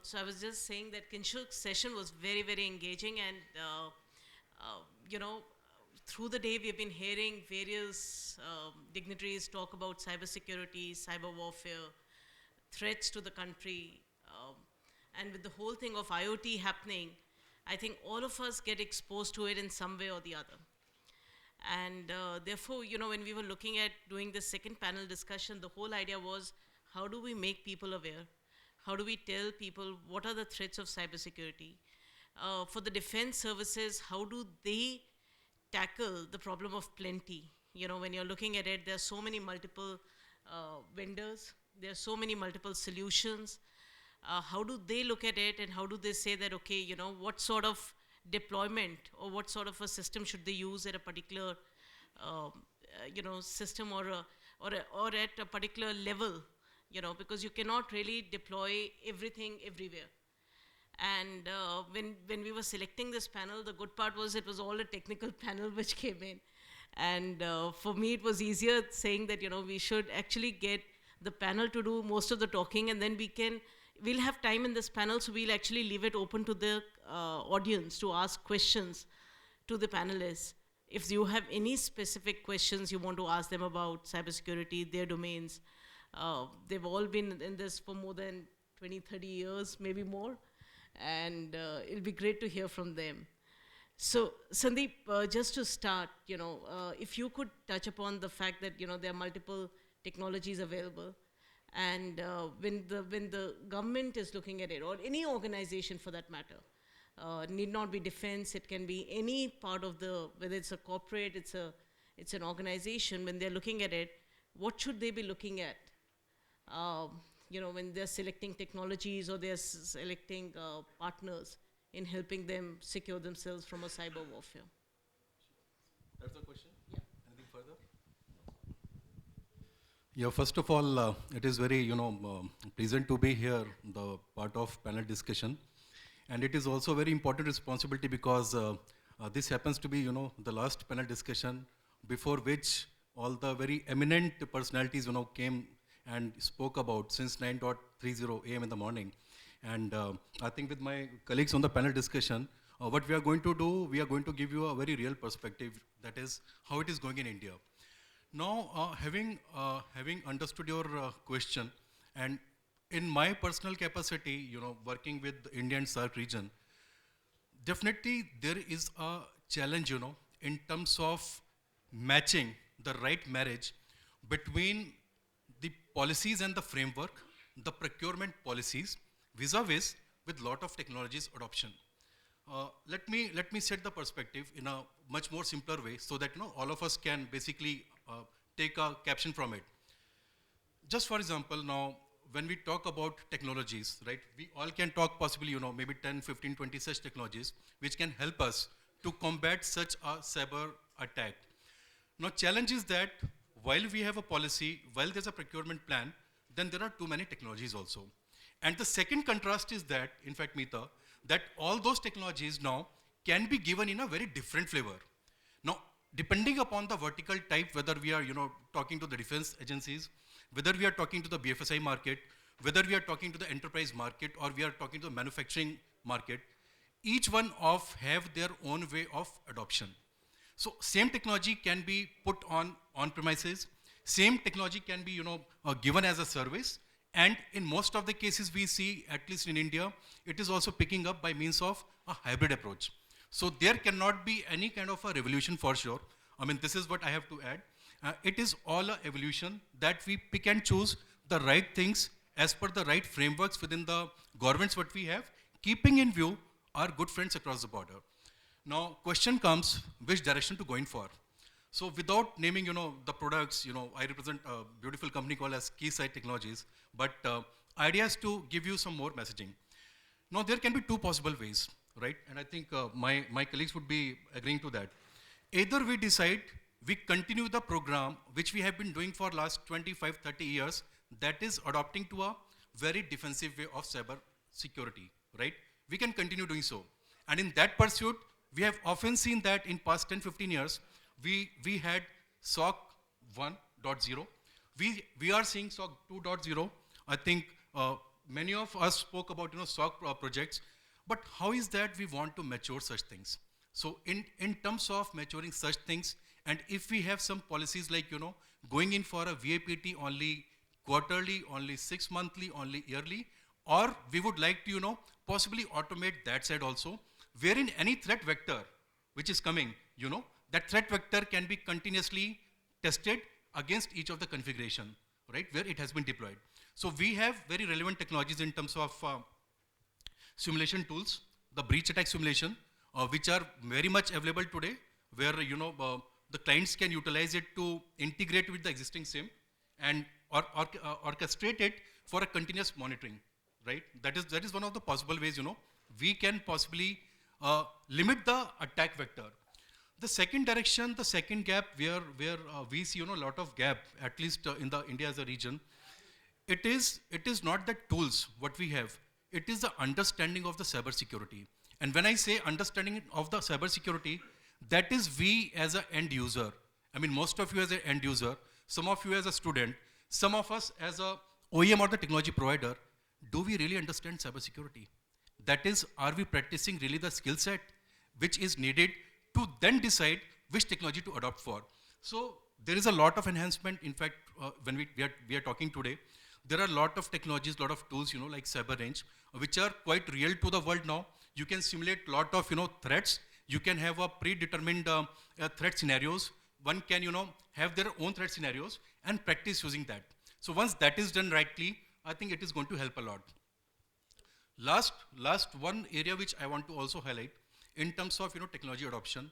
So I was just saying that Kinshuk's session was very, very engaging, and you know, through the day we've been hearing various dignitaries talk about cybersecurity, cyber warfare, threats to the country, and with the whole thing of IoT happening, I think all of us get exposed to it in some way or the other. And therefore, when we were looking at doing the second panel discussion, the whole idea was, how do we make people aware? How do we tell people what are the threats of cybersecurity? For the defense services, how do they tackle the problem of plenty? When you're looking at it, there are so many multiple vendors, there are so many multiple solutions. How do they look at it, and how do they say that, okay, what sort of deployment or what sort of a system should they use at a particular system, or at a particular level, because you cannot really deploy everything everywhere. And when we were selecting this panel, the good part was it was all a technical panel which came in. And for me, it was easier saying that, we should actually get the panel to do most of the talking, and then we'll have time in this panel, so we'll actually leave it open to the audience to ask questions to the panelists. If you have any specific questions you want to ask them about cybersecurity, their domains, they've all been in this for more than 20, 30 years, maybe more, and it'll be great to hear from them. So, Sandeep, just to start, if you could touch upon the fact that, there are multiple technologies available, and when the government is looking at it, or any organization for that matter, need not be defense, it can be any part of whether it's a corporate, it's an organization, when they're looking at it, what should they be looking at? When they're selecting technologies, or they're selecting partners in helping them secure themselves from a cyber warfare. That's the question? Yeah. Anything further? Yeah, first of all, it is very, pleasant to be here, the part of panel discussion. And it is also a very important responsibility because this happens to be, the last panel discussion before which all the very eminent personalities, came and spoke about since 9:30 a.m. in the morning. And I think with my colleagues on the panel discussion, what we are going to do, we are going to give you a very real perspective, that is how it is going in India. Now, having understood your question, and in my personal capacity, working with the India and SAARC region, definitely there is a challenge, in terms of matching the right marriage between the policies and the framework, the procurement policies, vis-a-vis with lot of technologies adoption. Let me set the perspective in a much more simpler way so that all of us can basically take a caption from it. Just for example, now when we talk about technologies, right, we all can talk possibly maybe 10, 15, 20 such technologies which can help us to combat such a cyber attack. Now challenge is that while we have a policy, while there's a procurement plan, then there are too many technologies also. And the second contrast is that, in fact, Meeta, that all those technologies now can be given in a very different flavor. Now, depending upon the vertical type, whether we are talking to the defense agencies, whether we are talking to the BFSI market, whether we are talking to the enterprise market, or we are talking to the manufacturing market, each one of have their own way of adoption. So same technology can be put on premises, same technology can be given as a service, and in most of the cases we see, at least in India, it is also picking up by means of a hybrid approach. So there cannot be any kind of a revolution for sure. I mean, this is what I have to add. It is all a evolution that we pick and choose the right things as per the right frameworks within the governments what we have, keeping in view our good friends across the border. Now, question comes, which direction to go in for? So without naming, the products, I represent a beautiful company called as Keysight Technologies, but idea is to give you some more messaging. Now, there can be two possible ways, right? And I think my colleagues would be agreeing to that. Either we decide we continue the program which we have been doing for last 25, 30 years, that is adopting to a very defensive way of cyber security, right? We can continue doing so. And in that pursuit, we have often seen that in past 10, 15 years, we had SOC 1.0. We are seeing SOC 2.0. I think many of us spoke about SOC projects, but how is that we want to mature such things? So in terms of maturing such things, and if we have some policies like going in for a VAPT only quarterly, only 6 monthly, only yearly, or we would like to possibly automate that side also, wherein any threat vector which is coming, that threat vector can be continuously tested against each of the configuration, right, where it has been deployed. So we have very relevant technologies in terms of simulation tools, the breach attack simulation, which are very much available today, where the clients can utilize it to integrate with the existing SIM and orchestrate it for a continuous monitoring, right? That is one of the possible ways we can possibly limit the attack vector. The second direction, the second gap where we see a lot of gap, at least in the India as a region, it is not the tools what we have, it is the understanding of the cybersecurity. And when I say understanding of the cybersecurity, that is we as an end user. I mean, most of you as an end user, some of you as a student, some of us as a OEM or the technology provider, do we really understand cybersecurity? That is, are we practicing really the skill set which is needed to then decide which technology to adopt for? So there is a lot of enhancement. In fact, when we are talking today, there are a lot of technologies, lot of tools, like CyberRange, which are quite real to the world now. You can simulate lot of, threats. You can have a predetermined threat scenarios. One can, have their own threat scenarios and practice using that. So once that is done rightly, I think it is going to help a lot. Last one area which I want to also highlight in terms of, technology adoption.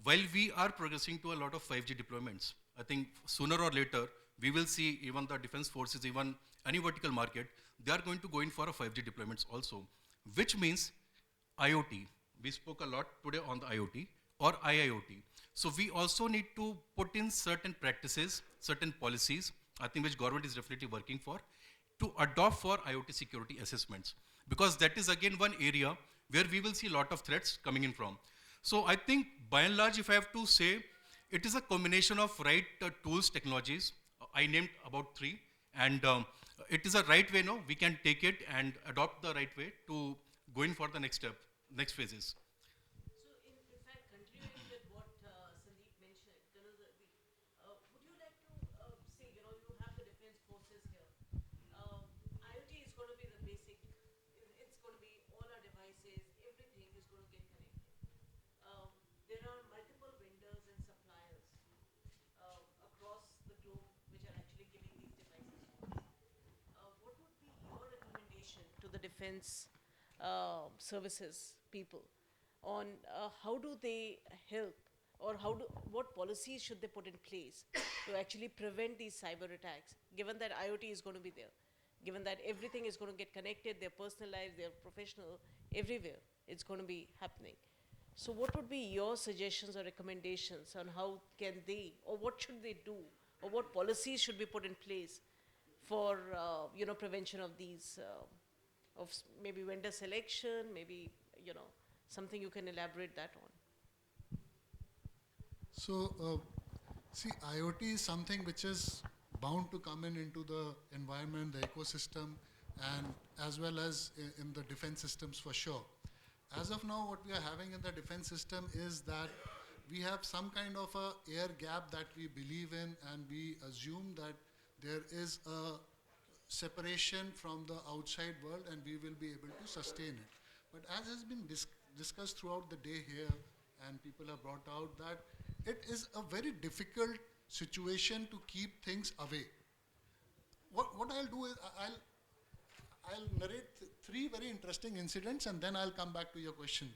While we are progressing to a lot of 5G deployments, I think sooner or later, we will see even the defense forces, even any vertical market, they are going to go in for a 5G deployments also, which means IoT. We spoke a lot today on the IoT or IIoT. So we also need to put in certain practices, certain policies, I think which government is definitely working for, to adopt for IoT security assessments. Because that is again one area where we will see a lot of threats coming in from. So I think by and large, if I have to say, it is a combination of right tools, technologies. I named about 3, and it is a right way, we can take it and adopt the right way to go in for the next step, next phases. So in fact, continuing with what Sandeep mentioned, would you like to say, you have the defense forces here. IoT is going to be the basic, it's going to be all our devices, everything is going to get connected. There are multiple vendors and suppliers across the globe which are actually giving these devices to us. What would be your recommendation to the defense services people on how do they help, or what policies should they put in place to actually prevent these cyber attacks, given that IoT is going to be there, given that everything is going to get connected, their personal lives, their professional, everywhere it's going to be happening. So what would be your suggestions or recommendations on how can they, or what should they do, or what policies should be put in place for prevention of these, maybe vendor selection, maybe something you can elaborate that on. So, see, IoT is something which is bound to come into the environment, the ecosystem, and as well as in the defense systems for sure. As of now, what we are having in the defense system is that we have some kind of a air gap that we believe in, and we assume that there is a separation from the outside world and we will be able to sustain it. But as has been discussed throughout the day here, and people have brought out that it is a very difficult situation to keep things away. What I'll do is I'll narrate 3 very interesting incidents, and then I'll come back to your question.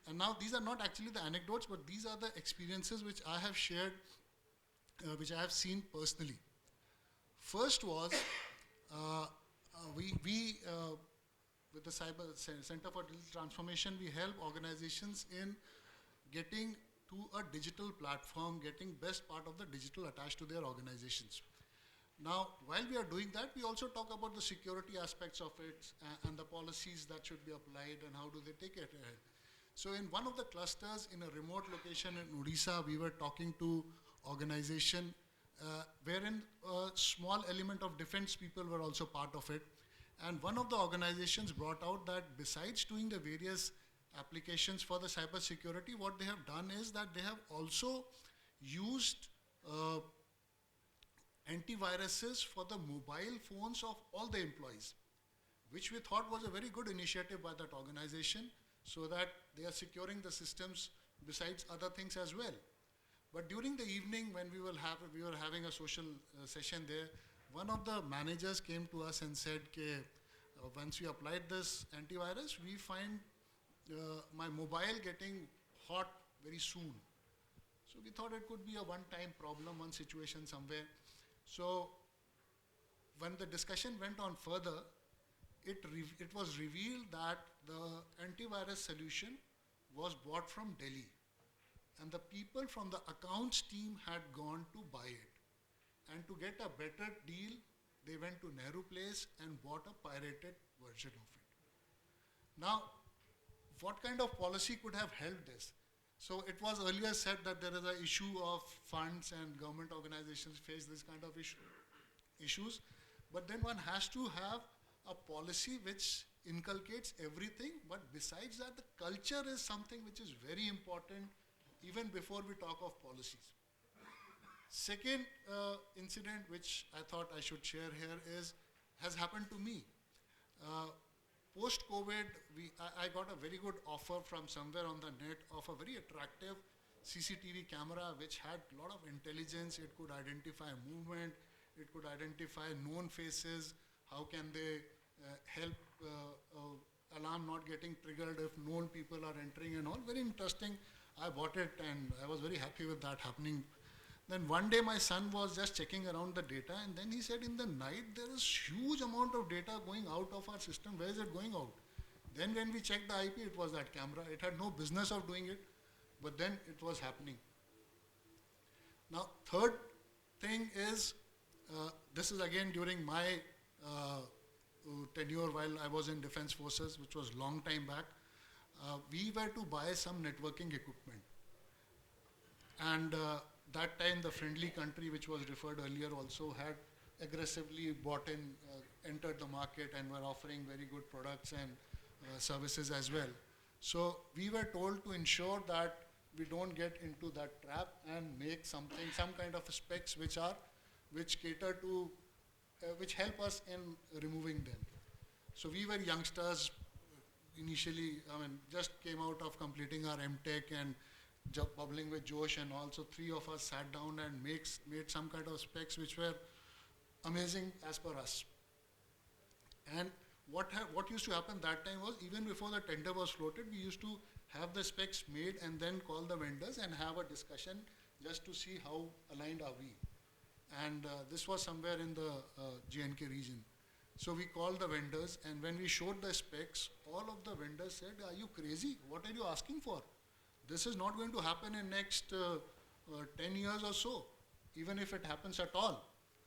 And now these are not actually the anecdotes, but these are the experiences which I have shared, which I have seen personally. First was, we with the Cyber Center for Digital Transformation, we help organizations in getting to a digital platform, getting best part of the digital attached to their organizations. Now, while we are doing that, we also talk about the security aspects of it and the policies that should be applied and how do they take it ahead. So in one of the clusters in a remote location in Odisha, we were talking to organization wherein a small element of defense people were also part of it. And one of the organizations brought out that besides doing the various applications for the cybersecurity, what they have done is that they have also used antiviruses for the mobile phones of all the employees, which we thought was a very good initiative by that organization, so that they are securing the systems besides other things as well. But during the evening, when we were having a social session there, one of the managers came to us and said, once we applied this antivirus, we find my mobile getting hot very soon. So we thought it could be a one-time problem, one situation somewhere. So when the discussion went on further, it was revealed that the antivirus solution was bought from Delhi. And the people from the accounts team had gone to buy it. And to get a better deal, they went to Nehru Place and bought a pirated version of it. Now, what kind of policy could have helped this? So it was earlier said that there is an issue of funds and government organizations face this kind of issues. But then one has to have a policy which inculcates everything. But besides that, the culture is something which is very important even before we talk of policies. Second incident which I thought I should share here has happened to me. Post-COVID, I got a very good offer from somewhere on the net of a very attractive CCTV camera which had a lot of intelligence. It could identify movement, it could identify known faces, how can they help alarm not getting triggered if known people are entering and all. Very interesting. I bought it and I was very happy with that happening. Then one day my son was just checking around the data, and then he said, in the night there is huge amount of data going out of our system. Where is it going out? Then when we checked the IP, it was that camera. It had no business of doing it, but then it was happening. Now, third thing is, this is again during my tenure while I was in Defense Forces, which was long time back. We were to buy some networking equipment. And that time the friendly country which was referred earlier also had aggressively entered the market and were offering very good products and services as well. So we were told to ensure that we don't get into that trap and make some kind of specs which cater to, which help us in removing them. So we were youngsters initially, just came out of completing our MTech and bubbling with Josh and all. So three of us sat down and made some kind of specs which were amazing as per us. And what used to happen that time was, even before the tender was floated, we used to have the specs made and then call the vendors and have a discussion just to see how aligned are we. And this was somewhere in the J&K region. So we called the vendors, and when we showed the specs, all of the vendors said, are you crazy? What are you asking for? This is not going to happen in next 10 years or so, even if it happens at all.